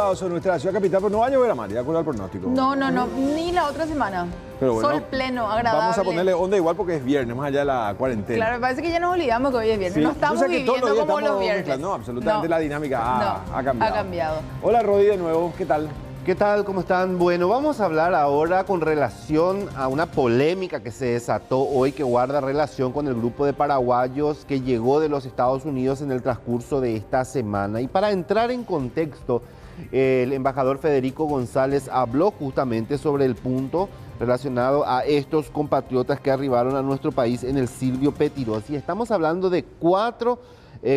nublados sobre nuestra ciudad capital, pero no va a llover a Mari, de acuerdo al pronóstico. No, ni la otra semana. Pero bueno, sol pleno, agradable. Vamos a ponerle onda igual porque es viernes, más allá de la cuarentena. Claro, parece que ya nos olvidamos que hoy es viernes. Sí. No estamos O sea que todos viviendo días como los estamos viernes. mezclando. No, absolutamente la dinámica ha cambiado. Ha cambiado. Hola Rodi de nuevo, ¿qué tal? ¿Qué tal? ¿Cómo están? Bueno, vamos a hablar ahora con relación a una polémica que se desató hoy que guarda relación con el grupo de paraguayos que llegó de los Estados Unidos en el transcurso de esta semana. Y para entrar en contexto, el embajador Federico González habló justamente sobre el punto relacionado a estos compatriotas que arribaron a nuestro país en el Silvio Pettirossi. Y estamos hablando de 4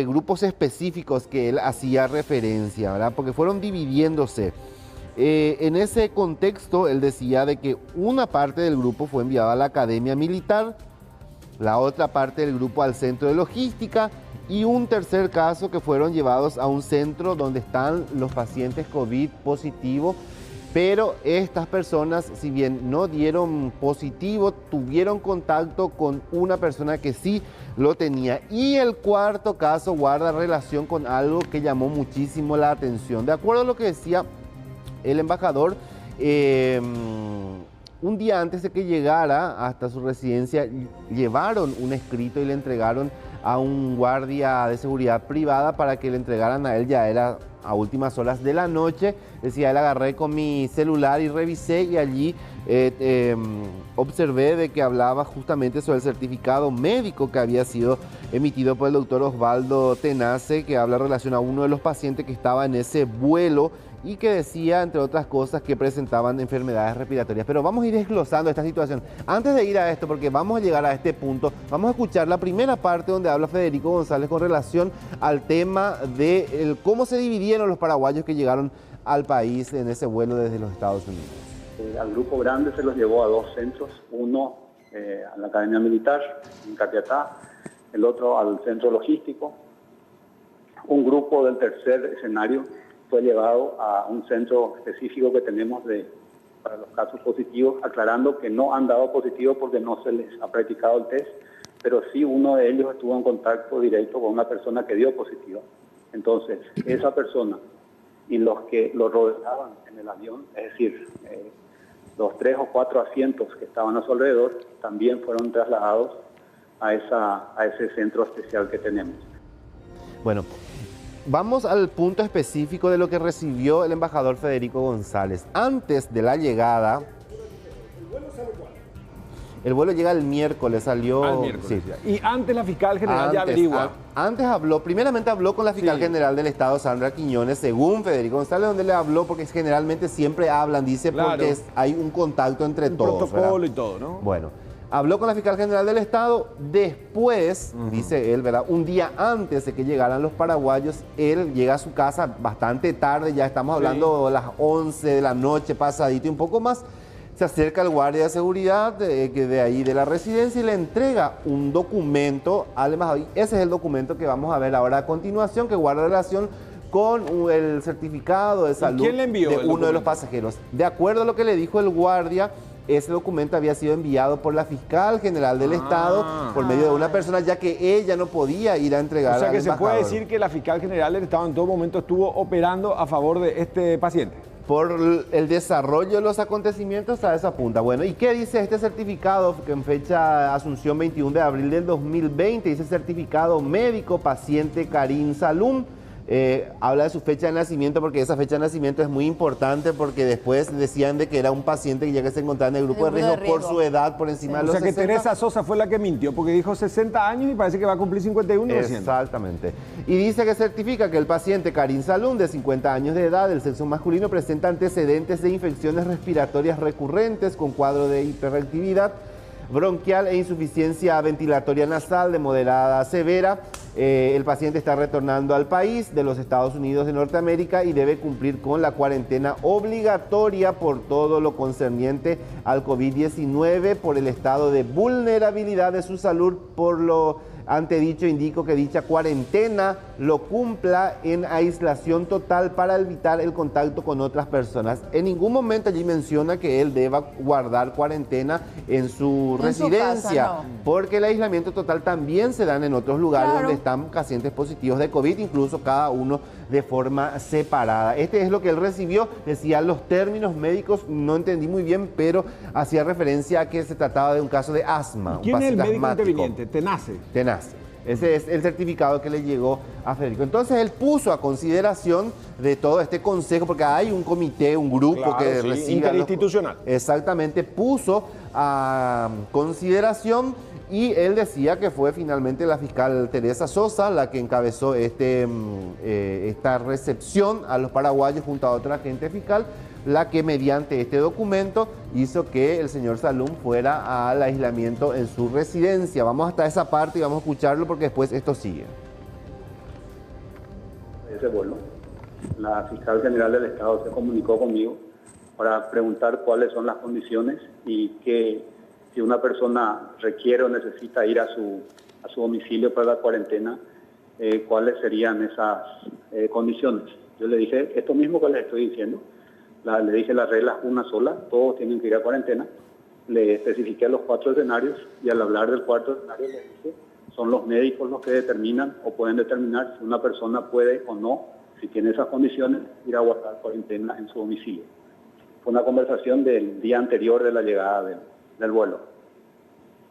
grupos específicos que él hacía referencia, ¿verdad? Porque fueron dividiéndose. En ese contexto, él decía de que una parte del grupo fue enviada a la Academia Militar, la otra parte del grupo al Centro de Logística y un tercer caso que fueron llevados a un centro donde están los pacientes COVID positivos, pero estas personas, si bien no dieron positivo, tuvieron contacto con una persona que sí lo tenía. Y el cuarto caso guarda relación con algo que llamó muchísimo la atención. De acuerdo a lo que decía el embajador, un día antes de que llegara hasta su residencia, llevaron un escrito y le entregaron a un guardia de seguridad privada para que le entregaran a él. Ya era a últimas horas de la noche. Decía, él agarré con mi celular y revisé y allí observé de que hablaba justamente sobre el certificado médico que había sido emitido por el doctor Osvaldo Tenace, que habla en relación a uno de los pacientes que estaba en ese vuelo y que decía, entre otras cosas, que presentaban enfermedades respiratorias. Pero vamos a ir desglosando esta situación. Antes de ir a esto, porque vamos a llegar a este punto, vamos a escuchar la primera parte donde habla Federico González con relación al tema de cómo se dividieron los paraguayos que llegaron al país en ese vuelo desde los Estados Unidos. Al grupo grande se los llevó a 2 centros, uno a la Academia Militar en Capiatá, el otro al Centro Logístico. Un grupo del tercer escenario fue llevado a un centro específico que tenemos para los casos positivos, aclarando que no han dado positivo porque no se les ha practicado el test, pero sí uno de ellos estuvo en contacto directo con una persona que dio positivo. Entonces, esa persona y los que lo rodeaban en el avión, es decir, los 3 o 4 asientos que estaban a su alrededor, también fueron trasladados a ese centro especial que tenemos. Bueno, vamos al punto específico de lo que recibió el embajador Federico González. Antes de la llegada, el vuelo llega el miércoles, salió... Al miércoles, sí. Y antes la fiscal general ya averigua. Primeramente habló con la fiscal general del Estado, Sandra Quiñones, según Federico González, donde le habló, porque generalmente siempre hablan, dice, claro, porque hay un contacto entre todos. Protocolo, ¿verdad? Y todo, ¿no? Bueno, habló con la fiscal general del Estado, después, dice él, ¿verdad? Un día antes de que llegaran los paraguayos, él llega a su casa bastante tarde, ya estamos hablando de las 11 de la noche, pasadito y un poco más. Se acerca al guardia de seguridad de ahí de la residencia y le entrega un documento al embajador. Ese es el documento que vamos a ver ahora a continuación, que guarda relación con el certificado de salud de uno de los pasajeros. De acuerdo a lo que le dijo el guardia, ese documento había sido enviado por la fiscal general del Estado por medio de una persona, ya que ella no podía ir a entregar al embajador. O sea que se puede decir que la fiscal general del Estado en todo momento estuvo operando a favor de este paciente. Por el desarrollo de los acontecimientos a esa punta. Bueno, ¿y qué dice este certificado que en fecha Asunción 21 de abril del 2020? Dice certificado médico paciente Karim Salum. Habla de su fecha de nacimiento porque esa fecha de nacimiento es muy importante porque después decían de que era un paciente que ya que se encontraba en el grupo de riesgo por su edad por encima de los 60. O sea que Teresa Sosa fue la que mintió porque dijo 60 años y parece que va a cumplir 51 recién. Exactamente. Y dice que certifica que el paciente Karim Salum, de 50 años de edad, del sexo masculino, presenta antecedentes de infecciones respiratorias recurrentes con cuadro de hiperactividad bronquial e insuficiencia ventilatoria nasal de moderada a severa. El paciente está retornando al país de los Estados Unidos de Norteamérica y debe cumplir con la cuarentena obligatoria por todo lo concerniente al COVID-19 por el estado de vulnerabilidad de su salud. Por lo antedicho, indico que dicha cuarentena lo cumpla en aislación total para evitar el contacto con otras personas. En ningún momento allí menciona que él deba guardar cuarentena en su residencia, casa, no. Porque el aislamiento total también se dan en otros lugares donde están pacientes positivos de COVID, incluso cada uno de forma separada. Este es lo que él recibió, decía los términos médicos, no entendí muy bien, pero hacía referencia a que se trataba de un caso de asma. ¿Quién es el médico asmático. interviniente? Tenace. Tenace. Ese es el certificado que le llegó a Federico. Entonces él puso a consideración de todo este consejo, porque hay un comité, un grupo Claro, que sí, recibe... interinstitucional. Exactamente, puso a consideración y él decía que fue finalmente la fiscal Teresa Sosa la que encabezó esta recepción a los paraguayos junto a otra agente fiscal, la que mediante este documento hizo que el señor Salum fuera al aislamiento en su residencia. Vamos hasta esa parte y vamos a escucharlo porque después esto sigue. Ese vuelo, la fiscal general del Estado se comunicó conmigo para preguntar cuáles son las condiciones y que si una persona requiere o necesita ir a su domicilio para la cuarentena, cuáles serían esas condiciones. Yo le dije esto mismo que les estoy diciendo. Le dije la regla es una sola, todos tienen que ir a cuarentena. Le especifiqué los 4 escenarios y al hablar del cuarto escenario le dije, son los médicos los que determinan o pueden determinar si una persona puede o no, si tiene esas condiciones, ir a guardar cuarentena en su domicilio. Fue una conversación del día anterior de la llegada del vuelo.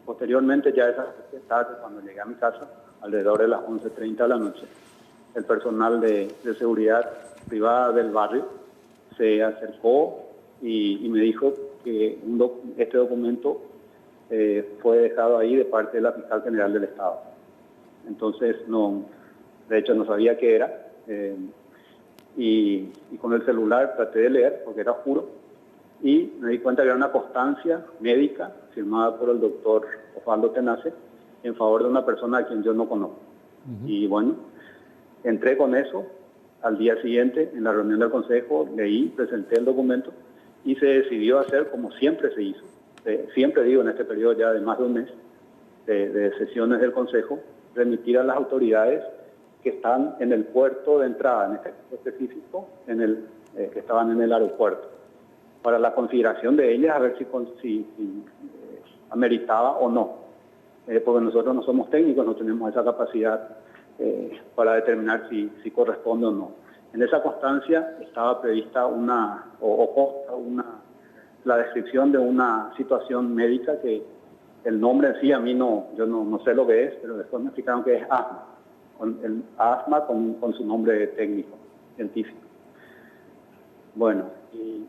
Posteriormente, ya esa tarde, cuando llegué a mi casa, alrededor de las 11:30 de la noche, el personal de seguridad privada del barrio se acercó y me dijo que este documento fue dejado ahí de parte de la fiscal general del Estado. Entonces, de hecho no sabía qué era, y con el celular traté de leer, porque era oscuro, y me di cuenta que era una constancia médica firmada por el doctor Osvaldo Tenace en favor de una persona a quien yo no conozco. Y bueno, entré con eso. Al día siguiente, en la reunión del Consejo, leí, presenté el documento y se decidió hacer como siempre se hizo. Siempre digo, en este periodo ya de más de un mes de sesiones del Consejo, remitir a las autoridades que están en el puerto de entrada, en este caso específico, que estaban en el aeropuerto, para la consideración de ellas, a ver si ameritaba o no. Porque nosotros no somos técnicos, no tenemos esa capacidad para determinar si corresponde o no. En esa constancia estaba prevista la descripción de una situación médica que el nombre en sí a mí yo no sé lo que es, pero después me explicaron que es asma, con su nombre técnico, científico. Bueno,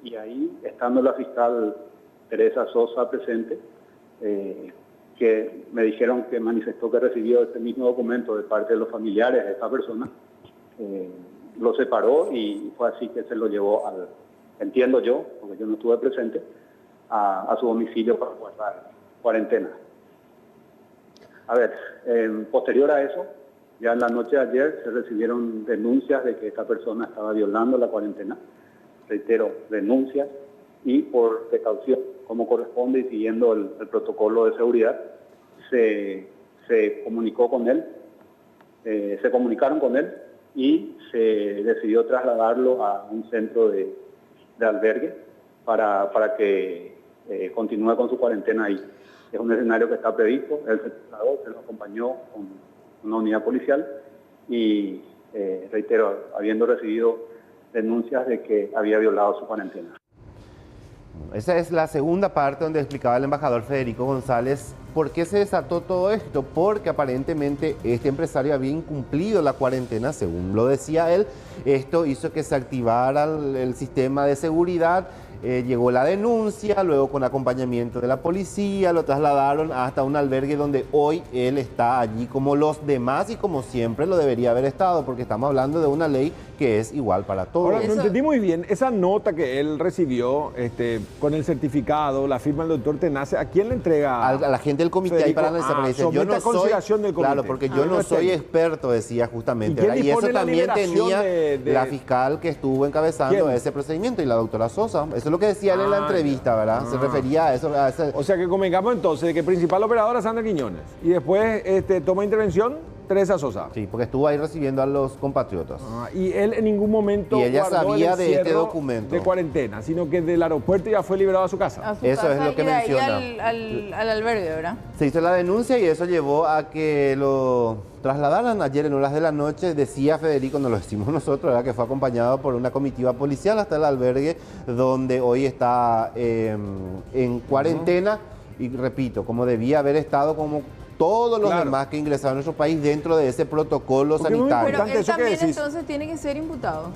y ahí, estando la fiscal Teresa Sosa presente, que me dijeron que manifestó que recibió este mismo documento de parte de los familiares de esta persona, lo separó y fue así que se lo llevó entiendo yo, porque yo no estuve presente, a su domicilio para guardar cuarentena. A ver, posterior a eso, ya en la noche de ayer se recibieron denuncias de que esta persona estaba violando la cuarentena. Reitero, denuncias, y por precaución, como corresponde y siguiendo el protocolo de seguridad, se comunicó con él, se comunicaron con él y se decidió trasladarlo a un centro de albergue para que continúe con su cuarentena ahí. Es un escenario que está previsto, él se trasladó, se lo acompañó con una unidad policial y, reitero, habiendo recibido denuncias de que había violado su cuarentena. Esa es la segunda parte donde explicaba el embajador Federico González por qué se desató todo esto, porque aparentemente este empresario había incumplido la cuarentena, según lo decía él. Esto hizo que se activara el sistema de seguridad, llegó la denuncia, luego con acompañamiento de la policía lo trasladaron hasta un albergue donde hoy él está allí como los demás y como siempre lo debería haber estado, porque estamos hablando de una ley que es igual para todos. Ahora, no entendí muy bien, esa nota que él recibió con el certificado, la firma del doctor Tenace, ¿a quién le entrega? A la gente del comité ahí para analizar. Yo no soy, consideración del comité. claro, porque yo no soy experto, decía justamente. Y eso también tenía la fiscal que estuvo encabezando ese procedimiento y la doctora Sosa. Eso es lo que decía él en la entrevista, ¿verdad? Se refería a eso. O sea que convengamos entonces de que el principal operador es Sandra Quiñones y después toma intervención Teresa Sosa. Sí, porque estuvo ahí recibiendo a los compatriotas. Y él en ningún momento Y ella guardó sabía el de este encierro documento. de cuarentena, sino que del aeropuerto ya fue liberado a su casa. A su Eso casa es lo que y de ahí menciona. al albergue, ¿verdad? Se hizo la denuncia y eso llevó a que lo trasladaran ayer en horas de la noche. Decía Federico, nos lo decimos nosotros, ¿verdad? Que fue acompañado por una comitiva policial hasta el albergue donde hoy está en cuarentena. Y repito, como debía haber estado como todos los demás que ingresaron a nuestro país dentro de ese protocolo Porque es muy sanitario. Pero él eso que también decís. entonces tiene que ser imputado.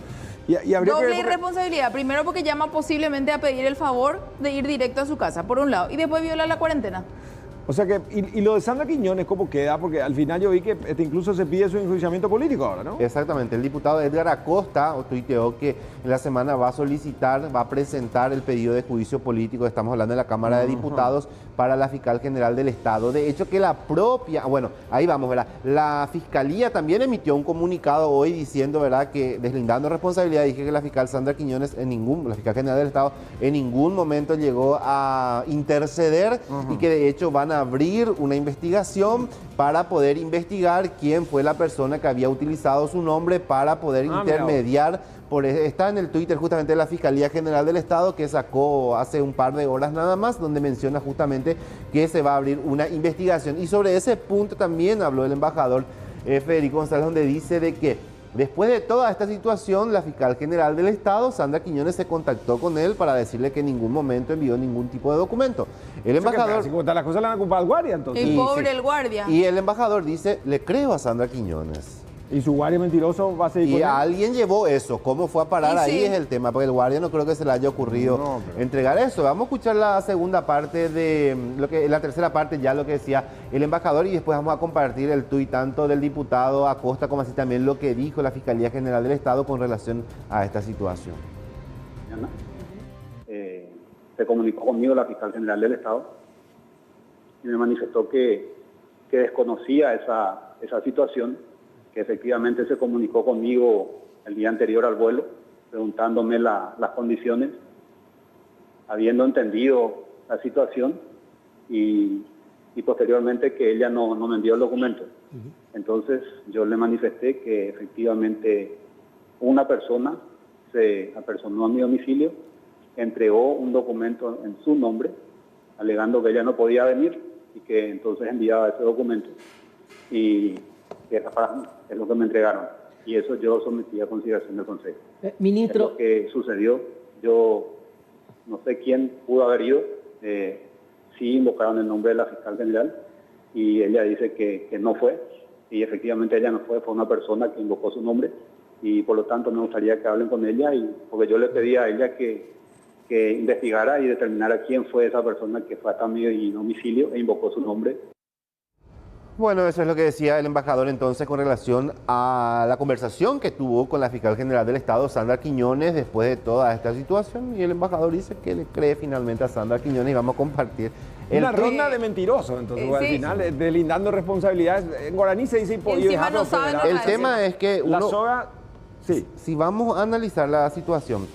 Y habría que Doble ver porque- irresponsabilidad. Primero porque llama posiblemente a pedir el favor de ir directo a su casa, por un lado, y después viola la cuarentena. O sea que, y lo de Sandra Quiñones, ¿cómo queda? Porque al final yo vi que incluso se pide su enjuiciamiento político ahora, ¿no? Exactamente, el diputado Edgar Acosta tuiteó que en la semana va a presentar el pedido de juicio político, estamos hablando de la Cámara de Diputados, para la Fiscal General del Estado. De hecho que la propia, bueno, ahí vamos, ¿verdad? La Fiscalía también emitió un comunicado hoy diciendo, ¿verdad?, que deslindando responsabilidad, dije que la fiscal Sandra Quiñones, la Fiscal General del Estado, en ningún momento llegó a interceder y que de hecho van a abrir una investigación para poder investigar quién fue la persona que había utilizado su nombre para poder intermediar. Está en el Twitter justamente de la Fiscalía General del Estado, que sacó hace un par de horas nada más, donde menciona justamente que se va a abrir una investigación. Y sobre ese punto también habló el embajador Federico González, donde dice de que después de toda esta situación, la Fiscal General del Estado, Sandra Quiñones, se contactó con él para decirle que en ningún momento envió ningún tipo de documento. El embajador... Así como están las cosas, le van a culpar al guardia, entonces. El pobre, el guardia. Y el embajador dice, le creo a Sandra Quiñones. Y su guardia mentiroso va a seguir Y con él. alguien llevó eso. ¿Cómo fue a parar Y ahí? sí. Es el tema, porque el guardia no creo que se le haya ocurrido entregar eso. Vamos a escuchar la segunda parte de la tercera parte, ya lo que decía el embajador, y después vamos a compartir el tuit tanto del diputado Acosta como así también lo que dijo la Fiscalía General del Estado con relación a esta situación. Se comunicó conmigo la Fiscal General del Estado y me manifestó que desconocía esa situación, que efectivamente se comunicó conmigo el día anterior al vuelo, preguntándome las condiciones, habiendo entendido la situación y posteriormente que ella no me envió el documento. Entonces yo le manifesté que efectivamente una persona se apersonó a mi domicilio, entregó un documento en su nombre, alegando que ella no podía venir y que entonces enviaba ese documento. Y que era para mí, es lo que me entregaron. Y eso yo sometí a consideración del Consejo. Ministro. Es lo que sucedió. Yo no sé quién pudo haber ido. Sí invocaron el nombre de la Fiscal General y ella dice que no fue. Y efectivamente ella no fue una persona que invocó su nombre. Y por lo tanto me gustaría que hablen con ella, porque yo le pedí a ella que investigara y determinara quién fue esa persona que fue hasta mi domicilio e invocó su nombre. Bueno, eso es lo que decía el embajador entonces con relación a la conversación que tuvo con la Fiscal General del Estado, Sandra Quiñones, después de toda esta situación. Y el embajador dice que le cree finalmente a Sandra Quiñones y vamos a compartir Una ronda de mentirosos, entonces, porque al final, delindando responsabilidades. En guaraní se dice... Encima no saben lo que El hacen. tema es que La uno... soga, sí. Si vamos a analizar la situación,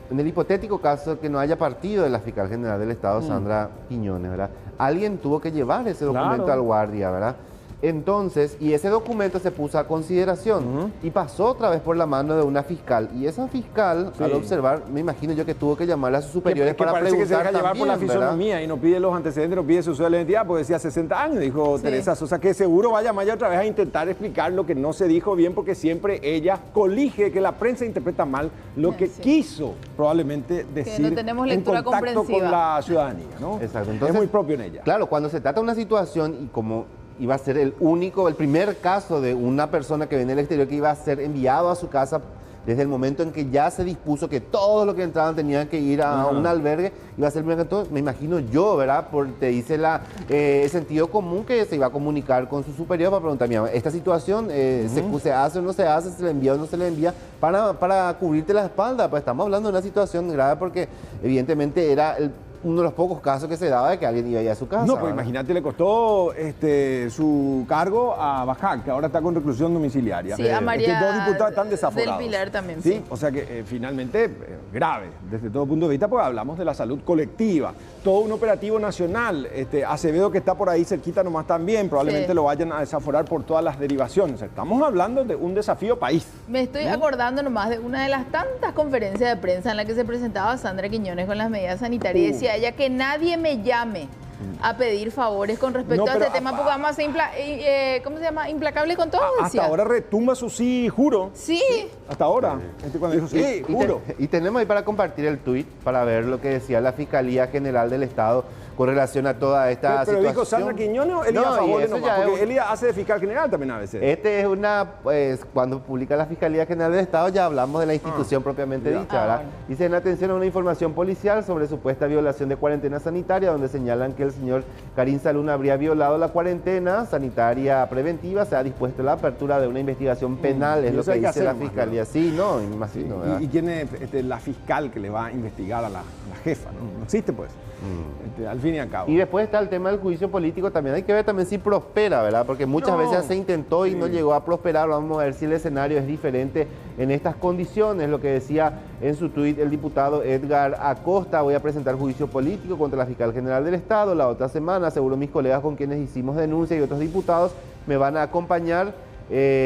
en el hipotético caso que no haya partido de la Fiscal General del Estado, Sandra Quiñones, ¿verdad? Alguien tuvo que llevar ese documento al guardia, ¿verdad? Entonces, y ese documento se puso a consideración y pasó otra vez por la mano de una fiscal. Y esa fiscal, al observar, me imagino yo que tuvo que llamar a sus superiores que para parece preguntar que se deja llevar por la también, ¿verdad? fisonomía y no pide los antecedentes, no pide su cédula de identidad, porque decía 60 años, dijo Sí. Teresa Sosa, que seguro va a llamar ya otra vez a intentar explicar lo que no se dijo bien, porque siempre ella colige, que la prensa interpreta mal lo que Sí. quiso probablemente decir no tenemos en lectura contacto comprensiva. con la ciudadanía, ¿no? Exacto. Es Entonces, muy propio en ella. Claro, cuando se trata de una situación y como iba a ser el primer caso de una persona que viene del exterior que iba a ser enviado a su casa desde el momento en que ya se dispuso que todos los que entraban tenían que ir a un albergue, iba a ser el primer caso, me imagino yo, ¿verdad? Te dice el sentido común que se iba a comunicar con su superior para preguntar, mira, esta situación se hace o no se hace, se le envía o no se le envía, para cubrirte la espalda. Pues estamos hablando de una situación grave porque evidentemente era uno de los pocos casos que se daba de que alguien iba a ir a su casa. No, pues ¿verdad? imagínate, le costó su cargo a Bajac, que ahora está con reclusión domiciliaria. Sí, a María Dos diputados están desaforados. del Pilar también, Sí, sí. o sea que finalmente grave desde todo punto de vista, porque hablamos de la salud colectiva. Todo un operativo nacional. Acevedo, que está por ahí cerquita nomás también, probablemente Sí. lo vayan a desaforar por todas las derivaciones. Estamos hablando de un desafío país. Me estoy acordando nomás de una de las tantas conferencias de prensa en la que se presentaba Sandra Quiñones con las medidas sanitarias y decía ella que nadie me llame a pedir favores con respecto No, a este pero tema, porque vamos a ser ¿cómo se llama? Implacable con todo, Hasta decía. ahora retumba su sí, juro. Sí, Hasta ahora. Cuando dijo sí, juro. Y tenemos ahí para compartir el tuit, para ver lo que decía la Fiscalía General del Estado con relación a toda esta Pero situación. dijo Sandra Quiñones o Elías No, y Favole eso nomás, ya es porque un- Elías hace de fiscal general también a veces. Este es pues, cuando publica la Fiscalía General del Estado ya hablamos de la institución propiamente ya. dicha, ¿verdad? Bueno. Dicen atención a una información policial sobre supuesta violación de cuarentena sanitaria, donde señalan que el señor Karim Saluna habría violado la cuarentena sanitaria preventiva. Se ha dispuesto la apertura de una investigación penal, es y lo eso que hay que dice hacer la nomás, Fiscalía. Sí, no, me imagino, ¿verdad? ¿Y quién es la fiscal que le va a investigar a la jefa? No existe, pues. Al fin y al cabo. Y después está el tema del juicio político, también hay que ver también si prospera, ¿verdad? Porque muchas No. veces ya se intentó y no llegó a prosperar. Vamos a ver si el escenario es diferente en estas condiciones. Lo que decía en su tuit el diputado Edgar Acosta: voy a presentar juicio político contra la fiscal general del Estado la otra semana. Seguro mis colegas con quienes hicimos denuncia y otros diputados me van a acompañar.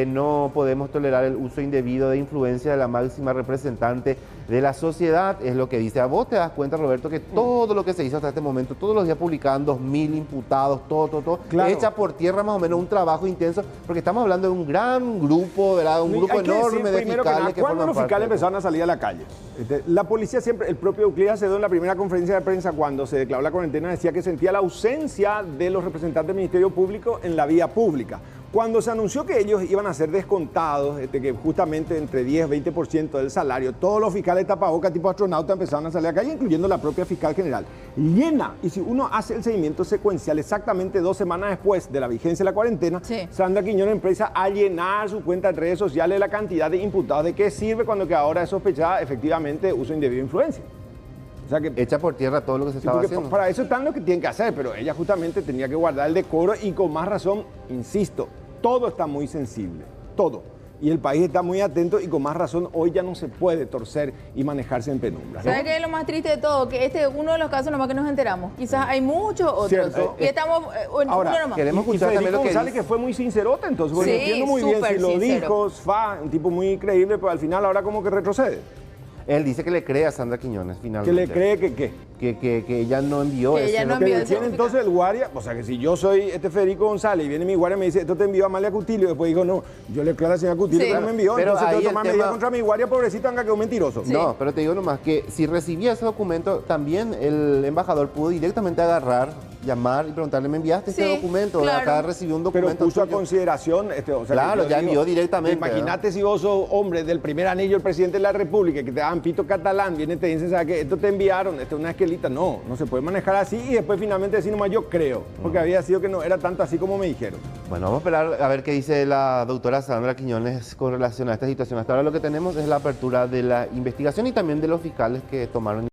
No podemos tolerar el uso indebido de influencia de la máxima representante de la sociedad, es lo que dice. A vos te das cuenta, Roberto, que todo lo que se hizo hasta este momento, todos los días publicaban 2.000 imputados, todo, Claro. echa por tierra más o menos un trabajo intenso, porque estamos hablando de un gran grupo, ¿verdad? Un grupo Hay que decir enorme de primero que fiscales nada, que ¿cuándo forman los parte fiscales de esto? empezaron a salir a la calle? La policía siempre, el propio Euclides Acevedo en la primera conferencia de prensa cuando se declaró la cuarentena decía que sentía la ausencia de los representantes del Ministerio Público en la vía pública. Cuando se anunció que ellos iban a ser descontados, que justamente entre 10 y 20% del salario, todos los fiscales tapabocas tipo astronauta empezaron a salir a la calle, incluyendo la propia fiscal general. Llena, y si uno hace el seguimiento secuencial exactamente 2 semanas después de la vigencia de la cuarentena, Sí. Sandra Quiñones empieza a llenar su cuenta en redes sociales la cantidad de imputados. ¿De qué sirve cuando que ahora es sospechada efectivamente uso indebido de influencia? O sea que Echa por tierra todo lo que se sí, estaba porque haciendo. para eso están lo que tienen que hacer, pero ella justamente tenía que guardar el decoro y con más razón, insisto, todo está muy sensible, todo. Y el país está muy atento y con más razón hoy ya no se puede torcer y manejarse en penumbra, ¿no? ¿sabes qué es lo más triste de todo? Que este es uno de los casos nomás que nos enteramos. Quizás hay muchos otros. Cierto. Y estamos en Ahora, uno nomás. queremos Y escuchar también Federico lo que González, dice. que fue muy sincerote, entonces, porque Sí, entiendo muy bien si súper lo sincero. dijo, un tipo muy creíble, pero al final ahora como que retrocede. Él dice que le cree a Sandra Quiñones, Que finalmente. le cree que qué. Que ella no envió Que ese ella no Que envió le ese tiene entonces el guardia, o sea que si yo soy Federico González y viene mi guardia y me dice, esto te envió Amalia Cutilio, después digo, no, yo le creo a la señora Cutilio Sí. que no me envió, Pero entonces ahí tengo que el tomar tema- medidas contra mi guardia, pobrecito, anga que es un mentiroso. Sí. No, pero te digo nomás que si recibía ese documento, también el embajador pudo directamente agarrar, llamar y preguntarle, ¿me enviaste este Sí, documento? claro. Acá recibió un Pero documento puso a tuyo. consideración, o sea, Claro, que yo ya envió directamente, Imagínate si vos sos hombre del primer anillo, el presidente de la República, que te dan pito catalán, viene y te dicen, ¿sabes qué? Esto te enviaron, esto es una esquelita. No, no se puede manejar así y después finalmente decir nomás yo creo, porque había sido que no era tanto así como me dijeron. Bueno, vamos a esperar a ver qué dice la doctora Sandra Quiñones con relación a esta situación. Hasta ahora lo que tenemos es la apertura de la investigación y también de los fiscales que tomaron